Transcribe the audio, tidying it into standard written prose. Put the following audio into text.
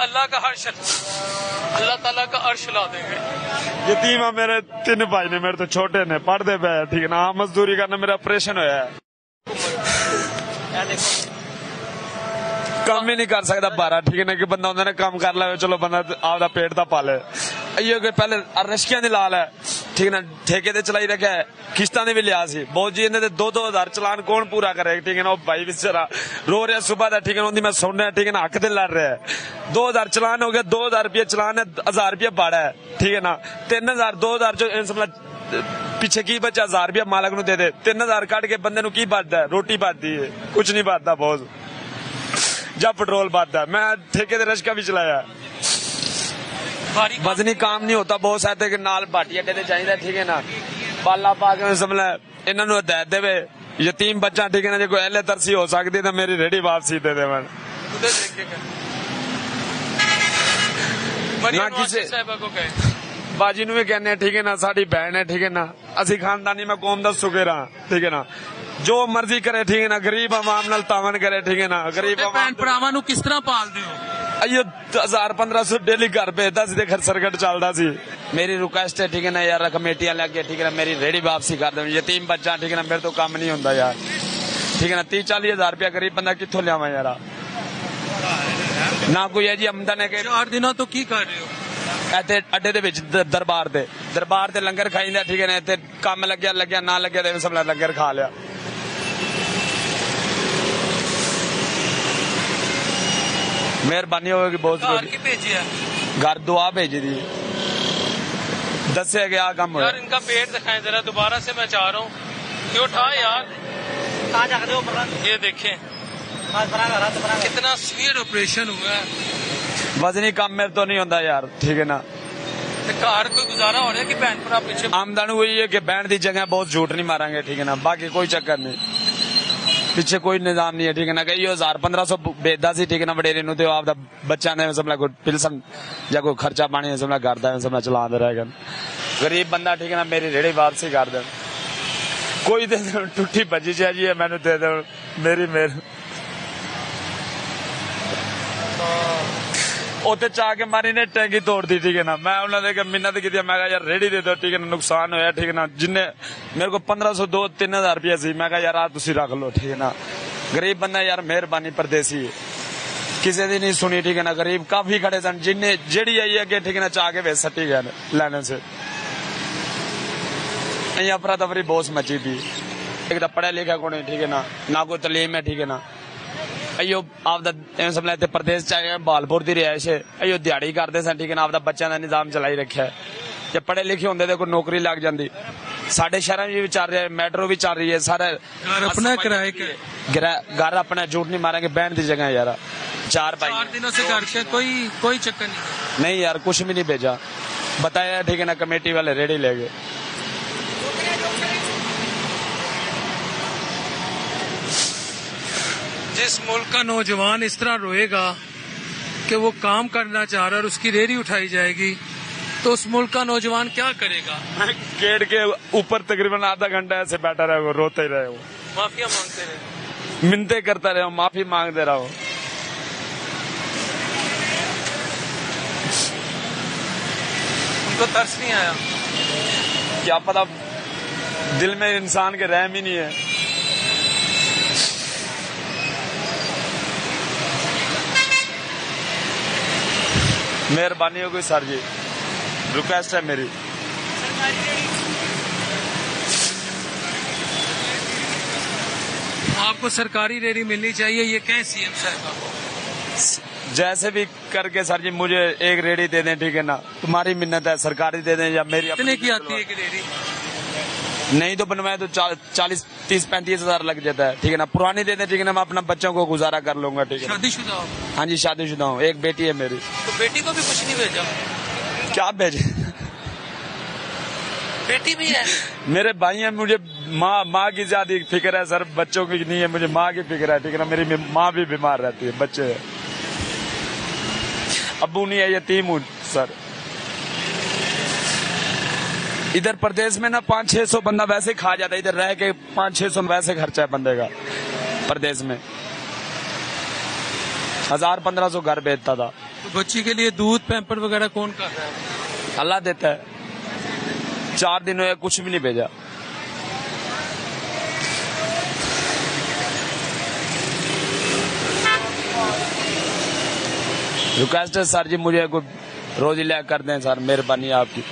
अल्लाह का अर्श, अल्लाह ताला का अर्श ला देंगे। यतीम है मेरे 3 भाई ने, मेरे तो छोटे ने पढ़ते पे, ठीक है ना। हाँ मजदूरी करना, मेरा ऑपरेशन होया है, काम ही नहीं कर सकता बारा, ठीक है ना। कि बंदा होंगे ना काम कर ले, चलो बंदा आपका पेट दा पाले। इयो कि पहले रशिया दी लाल है, ठीक है ना। ठेके ते चलाई रखा है, किस्तां दे भी लिया सी बहुत जी। इन्हें 2-2 हजार चलान कौन पूरा करे, ठीक है ना। भाई बेचारा रो रहा सुबह का, ठीक है ना। मैं सुन रहा, ठीक है ना, हक दिल लड़ रहा है। 2000 चलान हो गया, 2000 रुपये चलान है, 1000 रुपये भाड़ा है, ठीक है ना। 3000 2000 जो पीछे की बचा, 1000 रुपया मालक नु दे दे, 3000 कट के बंदे नु की बचता है? रोटी बचती है, कुछ नहीं बचता बहुत, जब पेट्रोल बचता है। मैं ठेके रश का भी चलाया, वजनी काम नहीं होता। बहुत सारे के नाल भाटी अड्डे चाहिए, ठीक है ना। पाला पा के समझ इन्हों हदायत देवे, यतीम बच्चा, ठीक है ना। जो कोई एले तरसी हो सकती तो मेरी रेडी वापसी दे दे। ना किसी बाजी नु भी कहने, ठीक है ना। साड़ी बहन है, ठीक है ना। असी खानदानी में कौम दा सुखेर हाँ, ठीक है ना। जो मर्जी करे, ठीक है ना। गरीब आवाम नाल तावन करे, ठीक है ना। गरीब भैन भरावां नु किस तरह पालदे हो? अयो 1000-1500 डेली घर भेजदा सी, घर सरकट चलदा सी। मेरी रिक्वेस्ट है, ठीक है ना यार, कमेटियां लगे, ठीक है ना। मेरी रेडी वापसी कर दो। यतीम बच्चा, ठीक है ना, मेरे तो काम नहीं होता यार, ठीक है ना। 30-40 हजार रुपया गरीब बंदा कित्थों लियावां यार? ना कोई है जी आमदन है। 4 दिनों तो की कर रहे हो? इतने अड्डे दे विच दरबार ते लंगर खाईंदा, ठीक है ना। इतने काम लग्या ना लग्या तो सब लंगर खा लिया। मेहरबानी होगी बहुत। घर दुआ भेजी थी, दसे गया काम यार। इनका पेट दिखाएं जरा दोबारा से, मैं चाह रहा हूँ। क्यों उठा यार, ये देखें कितना सीवियर ऑपरेशन हुआ है। वजनी काम मेरे तो नहीं होता यार, ठीक है ना। घर कोई गुजारा हो रहा है कि बहन भरा पीछे? आमदन हुई है कि बहन की जगह बहुत झूठ नहीं मारेंगे, ठीक है ना। बाकी कोई चक्कर नहीं, पीछे कोई निजाम नहीं है, ठीक है ना। कई 1000-1500 बेचता सी, ठीक है ना। वडेरे नु तो आपदा बच्चा ने समझ कोई पिलसन या कोई खर्चा पानी समझ करता समझ चला दे रहेगा। गरीब बंदा, ठीक है ना, मेरी रेड़ी वापसी कर दे। कोई दे टूटी भजी चाहिए मैंने दे दो, मेरी मेर उत्ते चाह के मारी ने टैंकी तोड़ दी, ठीक है ना। मैं उन्होंने मिन्नत की, मैं यार रेडी दे दो, ठीक है ना। नुकसान होया, ठीक है ना। जिन्ने मेरे को 1500-3 रुपया सी, मैं यार आ तुसी रख लो, ठीक है ना। गरीब बंदा यार, मेहरबानी परदेसी किसी दी नहीं सुनी, ठीक है ना। गरीब काफी खड़े सन, जिन्ने जेड़ी आई अगे, ठीक है ना, चाह के वे सटी गए लेने से। अफरा तफरी बहुत मची थी। एक तो पढ़ा लिखा को नहीं, ठीक है ना कोई तलीम है, ठीक है ना। अयो आपदा समझ प्रदेश चाहे बालपुर की रिहायश है, अयो दिहाड़ी करते सन, ठीक है ना। आपदा बच्चों का निजाम चलाई रखा है। जे पढ़े लिखे होंगे तो कोई नौकरी लग जाती। साडे शहर भी चल रहा है, मेट्रो भी चल रही है, सारा अपना किराए घर अपना, झूठ नहीं मारेंगे। बहन की जगह यार 4 दिनों से घर के कोई चक्कर नहीं यार, कुछ भी नहीं भेजा, बताया, ठीक है ना। कमेटी वाले रेडी ले गए। जिस मुल्क का नौजवान इस तरह रोएगा कि वो काम करना चाह रहा है और उसकी रेहड़ी उठाई जाएगी, तो उस मुल्क का नौजवान क्या करेगा? गेट के ऊपर तकरीबन आधा घंटा ऐसे बैठा रहे, वो रोते ही रहे, वो माफिया मांगते रहे, मिन्नतें करता रहे, माफी मांगते रहो। उनको तरस नहीं आया? क्या पता, दिल में इंसान के रहम ही नहीं है। मेहरबानी होगी सर जी, रिक्वेस्ट है मेरी। आपको सरकारी रेहड़ी मिलनी चाहिए, ये कहें सीएम साहब को। जैसे भी करके सर जी मुझे एक रेहड़ी दे दें, ठीक है ना। तुम्हारी मिन्नत है, सरकारी दे दें या मेरी। कितने की आती है कि रेहड़ी? नहीं तो बनवाए तो 40-30-35 हजार लग जाता है, ठीक है ना। पुरानी दे दें, ठीक है ना। मैं अपना बच्चों को गुजारा कर लूंगा, ठीक है। शादीशुदा हो? हाँ जी, शादीशुदा हूँ, एक बेटी है मेरी। तो बेटी को भी कुछ नहीं भेजा? क्या भेजे? बेटी भी है? मेरे भाई हैं, मुझे माँ की ज्यादा फिक्र है सर, बच्चों की नहीं है। मुझे माँ की फिक्र है, ठीक है ना। मेरी माँ भी बीमार रहती है, बच्चे है, अब्बू नहीं है, यतीम हूँ सर। इधर प्रदेश में ना 500-600 बंदा वैसे खा जाता है, इधर रह के 500-600 वैसे खर्चा है बंदे का। प्रदेश में 1000-1500 घर बेचता था। तो बच्ची के लिए दूध पैम्पर वगैरह कौन कर रहा है? अल्लाह देता है। 4 दिन हुए कुछ भी नहीं भेजा। रिक्वेस्ट है सर जी, मुझे कोई रोज लिया कर दें सर, मेहरबानी आपकी।